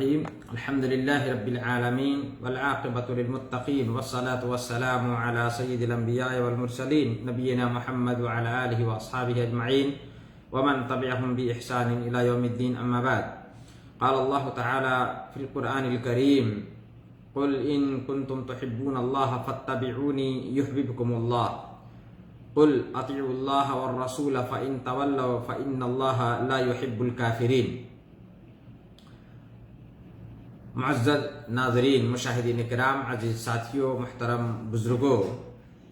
الرحيم الحمد لله رب العالمين والعاقبة للمتقين والصلاة والسلام على سيد الأنبياء والمرسلين نبينا محمد وعلى آله وأصحابه أجمعين ومن تبعهم بإحسان إلى يوم الدين أما بعد. قال الله تعالى في القرآن الكريم قل إن كنتم تحبون الله فاتبعوني يحببكم الله قل أطيعوا الله والرسول فإن تولوا فإن الله لا يحب الكافرين. معزز ناظرین، مشاہدین کرام، عزیز ساتھیوں، محترم بزرگوں،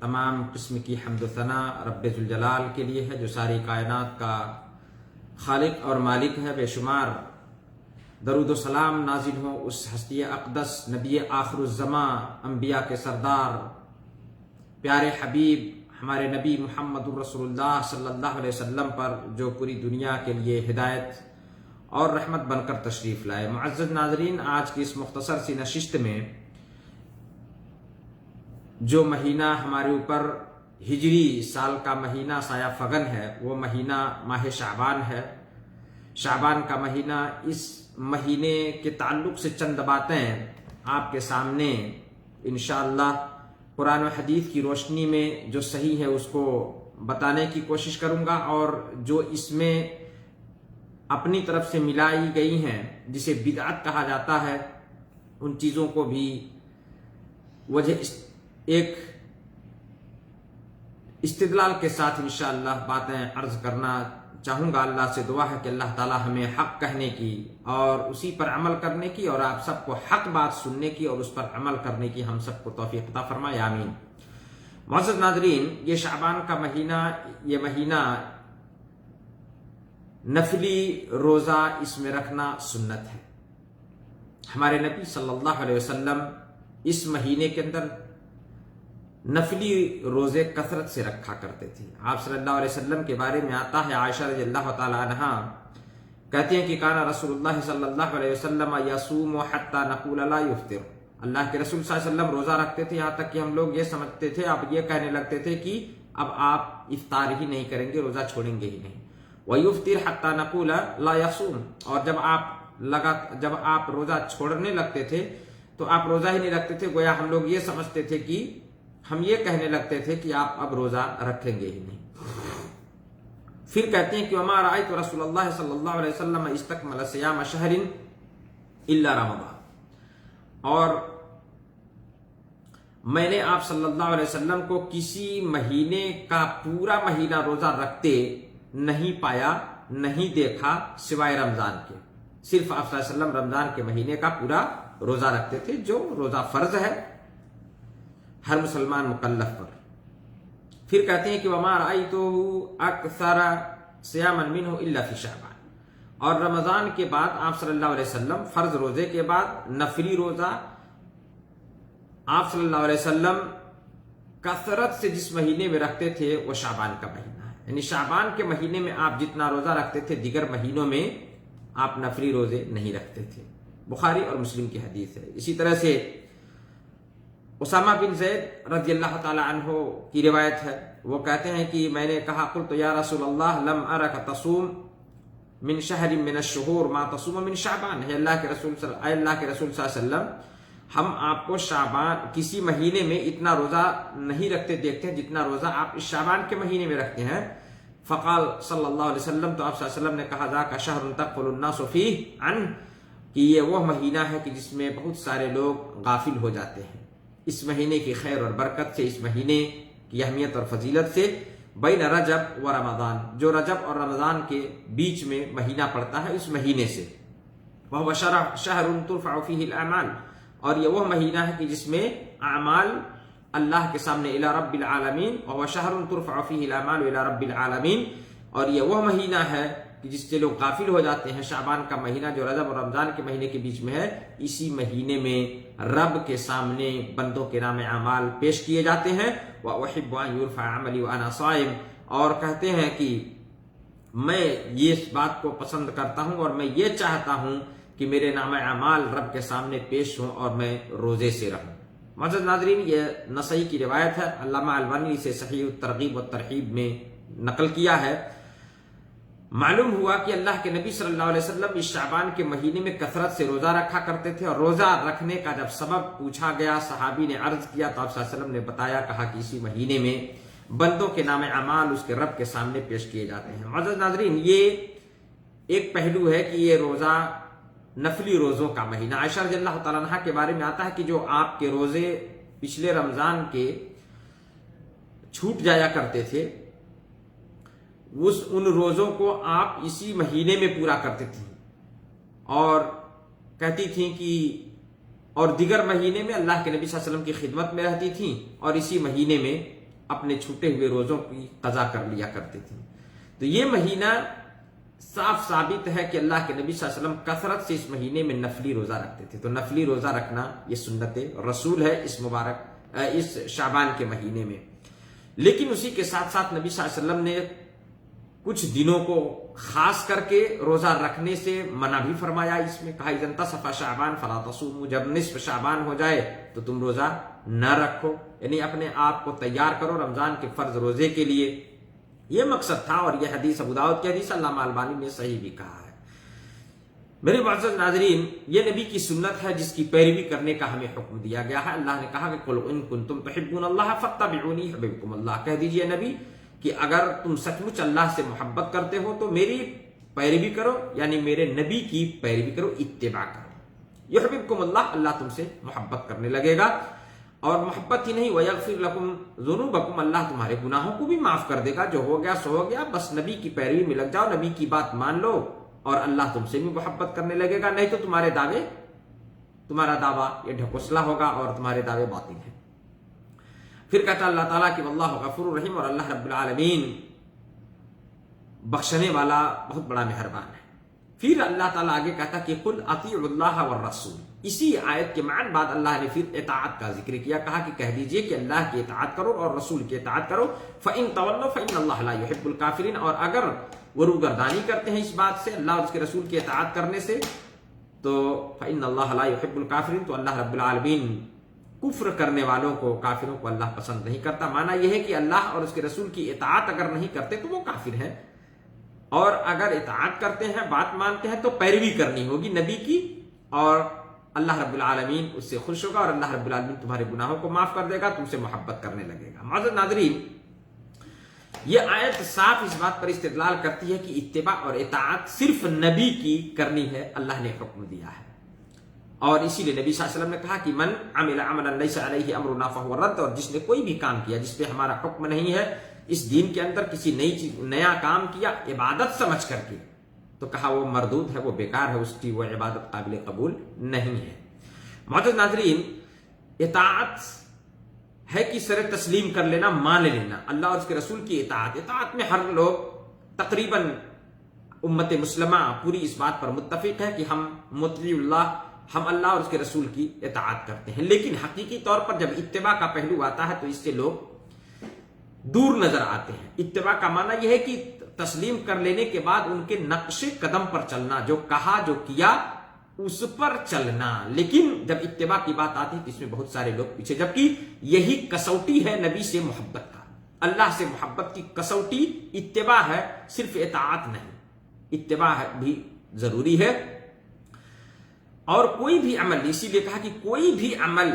تمام قسم کی حمد و ثنا رب ذوالجلال کے لیے ہے جو ساری کائنات کا خالق اور مالک ہے. بے شمار درود و سلام نازل ہوں اس ہستی اقدس نبی آخر الزماں، انبیاء کے سردار، پیارے حبیب ہمارے نبی محمد الرسول اللہ صلی اللہ علیہ وسلم پر جو پوری دنیا کے لیے ہدایت اور رحمت بن کر تشریف لائے. معزز ناظرین، آج کی اس مختصر سی نشست میں جو مہینہ ہمارے اوپر ہجری سال کا مہینہ سایہ فگن ہے وہ مہینہ ماہ شعبان ہے. شعبان کا مہینہ، اس مہینے کے تعلق سے چند باتیں آپ کے سامنے انشاءاللہ قرآن و حدیث کی روشنی میں جو صحیح ہے اس کو بتانے کی کوشش کروں گا، اور جو اس میں اپنی طرف سے ملائی گئی ہیں جسے بدعت کہا جاتا ہے ان چیزوں کو بھی وجہ ایک استدلال کے ساتھ انشاءاللہ باتیں عرض کرنا چاہوں گا. اللہ سے دعا ہے کہ اللہ تعالی ہمیں حق کہنے کی اور اسی پر عمل کرنے کی، اور آپ سب کو حق بات سننے کی اور اس پر عمل کرنے کی ہم سب کو توفیق عطا فرمائے، آمین. معزز ناظرین، یہ شعبان کا مہینہ، یہ مہینہ نفلی روزہ اس میں رکھنا سنت ہے. ہمارے نبی صلی اللہ علیہ وسلم اس مہینے کے اندر نفلی روزے کثرت سے رکھا کرتے تھے. آپ صلی اللہ علیہ وسلم کے بارے میں آتا ہے، عائشہ رضی اللہ تعالی عنہا کہتے ہیں کہ کان رسول اللہ صلی اللہ علیہ وسلم یصوم حتی نقول لا یفطر. اللہ کے رسول صلی اللہ علیہ وسلم روزہ رکھتے تھے یہاں تک کہ ہم لوگ یہ سمجھتے تھے، اب یہ کہنے لگتے تھے کہ اب آپ افطار ہی نہیں کریں گے، روزہ چھوڑیں گے ہی نہیں. وَيُفْطِرْ حَتَّى نَقُولَ لَا يَصُومُ. اور جب آپ روزہ چھوڑنے لگتے تھے تو آپ روزہ ہی نہیں رکھتے تھے، گویا ہم لوگ یہ سمجھتے تھے کہ ہم یہ کہنے لگتے تھے کہ آپ اب روزہ رکھیں گے ہی نہیں. پھر کہتے ہیں کہ وَمَا رَأَيْتُ رَسُولَ اللَّهِ صلی اللہ علیہ وسلم اسْتَكْمَلَ صِيَامَ شَهْرٍ إِلَّا رَمَضَانَ. اور میں نے آپ صلی اللہ علیہ وسلم کو کسی مہینے کا پورا مہینہ روزہ رکھتے نہیں پایا، نہیں دیکھا سوائے رمضان کے. صرف آپ صلی اللہ علیہ وسلم رمضان کے مہینے کا پورا روزہ رکھتے تھے، جو روزہ فرض ہے ہر مسلمان مکلف پر. پھر کہتے ہیں کہ وَمَا رَأَيْتُهُ أَكْثَرَ صِيَامًا مِنْهُ إِلَّا فِي شَعْبَانَ. اور رمضان کے بعد آپ صلی اللہ علیہ وسلم فرض روزے کے بعد نفلی روزہ آپ صلی اللہ علیہ وسلم کثرت سے جس مہینے میں رکھتے تھے وہ شعبان کا مہینہ ہے. یعنی شعبان کے مہینے میں آپ جتنا روزہ رکھتے تھے دیگر مہینوں میں آپ نفلی روزے نہیں رکھتے تھے. بخاری اور مسلم کی حدیث ہے. اسی طرح سے اسامہ بن زید رضی اللہ تعالی عنہ کی روایت ہے، وہ کہتے ہیں کہ میں نے کہا قلت یا رسول اللہ لم ارک تصوم من شہر من الشہور ما تصوم من شعبان. ہے اللہ کے رسول صلی اللہ علیہ وسلم، ہم آپ کو شعبان کسی مہینے میں اتنا روزہ نہیں رکھتے دیکھتے ہیں جتنا روزہ آپ اس شعبان کے مہینے میں رکھتے ہیں. فقال صلی اللہ علیہ وسلم، تو آپ صلی اللہ علیہ وسلم نے کہا ذاک شہر تغفل الناس فیہ عنہ، کہ یہ وہ مہینہ ہے کہ جس میں بہت سارے لوگ غافل ہو جاتے ہیں. اس مہینے کی خیر اور برکت سے، اس مہینے کی اہمیت اور فضیلت سے. بین رجب و رمضان، جو رجب اور رمضان کے بیچ میں مہینہ پڑتا ہے اس مہینے سے. وہو شہر ترفع فیہ الاعمال، اور یہ وہ مہینہ ہے کہ جس میں اعمال اللہ کے سامنے الی رب العالمین، وہو شہر ترفع فیہ الاعمال الی رب العالمین. اور یہ وہ مہینہ ہے کہ جس سے لوگ غافل ہو جاتے ہیں. شعبان کا مہینہ جو رجب اور رمضان کے مہینے کے بیچ میں ہے، اسی مہینے میں رب کے سامنے بندوں کے نام اعمال پیش کیے جاتے ہیں. وَأُحِبُّ أَن يُرْفَعَ عَمَلِي وَأَنَا صَائِمٌ. اور کہتے ہیں کہ میں یہ بات کو پسند کرتا ہوں اور میں یہ چاہتا ہوں کہ میرے نام اعمال رب کے سامنے پیش ہوں اور میں روزے سے رہوں. معزز ناظرین، یہ نسائی کی روایت ہے، علامہ البانی سے صحیح الترغیب و ترہیب میں نقل کیا ہے. معلوم ہوا کہ اللہ کے نبی صلی اللہ علیہ وسلم اس شعبان کے مہینے میں کثرت سے روزہ رکھا کرتے تھے، اور روزہ رکھنے کا جب سبب پوچھا گیا، صحابی نے عرض کیا تو آپ صلی اللہ علیہ وسلم نے بتایا، کہا کہ اسی مہینے میں بندوں کے نام اعمال اس کے رب کے سامنے پیش کیے جاتے ہیں۔ معزز ناظرین، یہ ایک پہلو ہے کہ یہ روزہ نفلی روزوں کا مہینہ۔ عائشہ رضی اللہ تعالیٰ عنہا کے بارے میں آتا ہے کہ جو آپ کے روزے پچھلے رمضان کے چھوٹ جایا کرتے تھے، ان روزوں کو آپ اسی مہینے میں پورا کرتے تھیں، اور کہتی تھیں کہ اور دیگر مہینے میں اللہ کے نبی صلی اللہ علیہ وسلم کی خدمت میں رہتی تھیں، اور اسی مہینے میں اپنے چھوٹے ہوئے روزوں کی قضا کر لیا کرتی تھیں۔ تو یہ مہینہ صاف ثابت ہے کہ اللہ کے نبی صلی اللہ علیہ وسلم کثرت سے اس مہینے میں نفلی روزہ رکھتے تھے۔ تو نفلی روزہ رکھنا یہ سنت رسول ہے اس شعبان کے مہینے میں۔ لیکن اسی کے ساتھ ساتھ نبی صلی اللہ علیہ وسلم نے کچھ دنوں کو خاص کر کے روزہ رکھنے سے منع بھی فرمایا۔ اس میں کہا اذا انتصف شعبان فلا تصوموا، جب نصف شعبان ہو جائے تو تم روزہ نہ رکھو، یعنی اپنے آپ کو تیار کرو رمضان کے فرض روزے کے لیے۔ یہ مقصد تھا، اور یہ حدیث ابو داؤد کی حدیث، علامہ البانی نے صحیح بھی کہا ہے۔ میرے معزز ناظرین، یہ نبی کی سنت ہے جس کی پیروی کرنے کا ہمیں حکم دیا گیا ہے۔ اللہ نے کہا کہ قل ان کنتم تحبون اللہ فاتبعونی یحببکم اللہ، کہہ دیجئے نبی کہ اگر تم سچ مچ اللہ سے محبت کرتے ہو تو میری پیروی کرو، یعنی میرے نبی کی پیروی کرو، اتباع کرو۔ یحببکم اللہ، اللہ تم سے محبت کرنے لگے گا، اور محبت ہی نہیں ویغفر لکم ذنوبکم، اللہ تمہارے گناہوں کو بھی معاف کر دے گا۔ جو ہو گیا سو ہو گیا، بس نبی کی پیروی میں لگ جاؤ، نبی کی بات مان لو، اور اللہ تم سے بھی محبت کرنے لگے گا۔ نہیں تو تمہارا دعویٰ یہ ڈھکوسلا ہوگا اور تمہارے دعوے باطل ہیں۔ پھر کہتا اللہ تعالیٰ کہ واللہ غفور رحیم، اور اللہ رب العالمین بخشنے والا بہت بڑا مہربان ہے۔ پھر اللہ تعالیٰ آگے کہتا کہ قل اطیعوا اللہ والرسول، اسی آیت کے معنی بعد اللہ نے پھر اطاعت کا ذکر کیا، کہا کہ کہہ دیجئے کہ اللہ کی اطاعت کرو اور رسول کی اطاعت کرو، فإن تولوا فإن اللہ لا يحب الکافرین، اور اگر وہ روگردانی کرتے ہیں اس بات سے، اللہ اور اس کے رسول کی اطاعت کرنے سے، تو فإن اللہ لا يحب الکافرین، تو اللہ رب العالمین کفر کرنے والوں کو، کافروں کو اللہ پسند نہیں کرتا۔ معنی یہ ہے کہ اللہ اور اس کے رسول کی اطاعت اگر نہیں کرتے تو وہ کافر ہیں، اور اگر اطاعت کرتے ہیں، بات مانتے ہیں، تو پیروی کرنی ہوگی نبی کی، اور اللہ رب العالمین اس سے خوش ہوگا، اور اللہ رب العالمین تمہارے گناہوں کو معاف کر دے گا، تم سے محبت کرنے لگے گا۔ معزز ناظرین، یہ آیت صاف اس بات پر استدلال کرتی ہے کہ اتباع اور اطاعت صرف نبی کی کرنی ہے، اللہ نے حکم دیا ہے، اور اسی لیے نبی صلی اللہ علیہ وسلم نے کہا کہ من عمل عملا لیس علیہ امرنا فہو رد، اور جس نے کوئی بھی کام کیا جس پہ ہمارا حکم نہیں ہے، اس دین کے اندر کسی نیا کام کیا عبادت سمجھ کر کے، تو کہا وہ مردود ہے، وہ بیکار ہے، اس کی وہ عبادت قابل قبول نہیں ہے۔ معزز ناظرین، اطاعت ہے کہ سر تسلیم کر لینا، مان لینا، اللہ اور اس کے رسول کی اطاعت میں ہر لوگ تقریباً امت مسلمہ پوری اس بات پر متفق ہے کہ ہم مطیع اللہ، ہم اللہ اور اس کے رسول کی اطاعت کرتے ہیں، لیکن حقیقی طور پر جب اتباع کا پہلو آتا ہے تو اس سے لوگ دور نظر آتے ہیں۔ اتباع کا معنی یہ ہے کہ تسلیم کر لینے کے بعد ان کے نقش قدم پر چلنا، جو کہا جو کیا اس پر چلنا، لیکن جب اتباع کی بات آتی ہے تو اس میں بہت سارے لوگ پیچھے، جبکہ یہی کسوٹی ہے نبی سے محبت کا، اللہ سے محبت کی کسوٹی اتباع ہے، صرف اطاعت نہیں، اتباع بھی ضروری ہے۔ اور کوئی بھی عمل، اسی لیے کہا کہ کوئی بھی عمل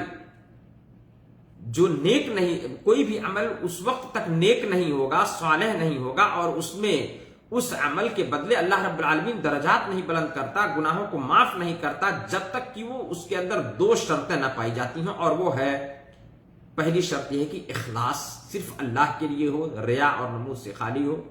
جو نیک نہیں، کوئی بھی عمل اس وقت تک نیک نہیں ہوگا، صالح نہیں ہوگا، اور اس میں اس عمل کے بدلے اللہ رب العالمین درجات نہیں بلند کرتا، گناہوں کو معاف نہیں کرتا، جب تک کہ وہ اس کے اندر دو شرطیں نہ پائی جاتی ہیں، اور وہ ہے، پہلی شرط یہ ہے کہ اخلاص صرف اللہ کے لیے ہو، ریا اور نمود سے خالی ہو،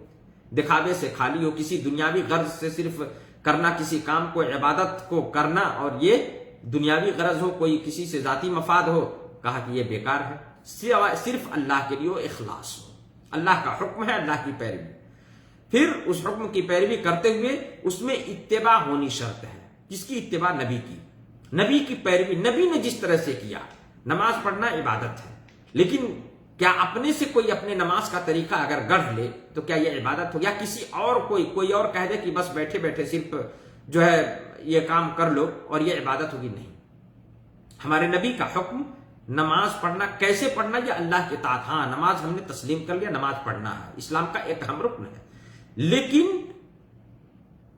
دکھاوے سے خالی ہو، کسی دنیاوی غرض سے صرف کرنا، کسی کام کو، عبادت کو کرنا، اور یہ دنیاوی غرض ہو، کوئی کسی سے ذاتی مفاد ہو، کہا کہ یہ بیکار ہے، صرف اللہ کے لیے اخلاص ہو، اللہ کا حکم ہے، اللہ کی پیروی، پھر اس حکم کی پیروی کرتے ہوئے اس میں اتباع ہونی شرط ہے۔ کس کی اتباع؟ نبی کی، نبی کی پیروی، نبی نے جس طرح سے کیا۔ نماز پڑھنا عبادت ہے، لیکن کیا اپنے سے کوئی اپنے نماز کا طریقہ اگر گڑھ لے تو کیا یہ عبادت ہو؟ یا کسی اور کوئی اور کہہ دے کہ بس بیٹھے بیٹھے صرف جو ہے یہ کام کر لو اور یہ عبادت ہوگی؟ نہیں، ہمارے نبی کا حکم نماز پڑھنا، کیسے پڑھنا؟ یہ اللہ کے اطاعت، ہاں نماز ہم نے تسلیم کر لیا، نماز پڑھنا ہے، اسلام کا ایک اہم رکن ہے، لیکن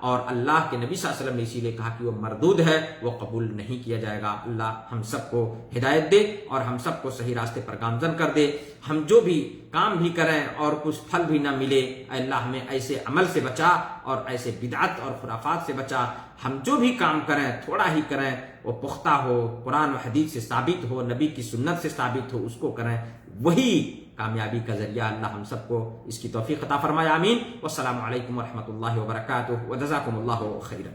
اور اللہ کے نبی صلی اللہ علیہ وسلم نے اسی لیے کہا کہ وہ مردود ہے، وہ قبول نہیں کیا جائے گا۔ اللہ ہم سب کو ہدایت دے اور ہم سب کو صحیح راستے پر گامزن کر دے۔ ہم جو بھی کام بھی کریں اور کچھ پھل بھی نہ ملے، اے اللہ ہمیں ایسے عمل سے بچا اور ایسے بدعت اور خرافات سے بچا۔ ہم جو بھی کام کریں تھوڑا ہی کریں، وہ پختہ ہو، قرآن و حدیث سے ثابت ہو، نبی کی سنت سے ثابت ہو، اس کو کریں، وہی کامیابی کا ذریعہ۔ اللہ ہم سب کو اس کی توفیق عطا فرمائے، آمین۔ والسلام علیکم ورحمۃ اللہ وبرکاتہ، وجزاکم اللہ خیرا۔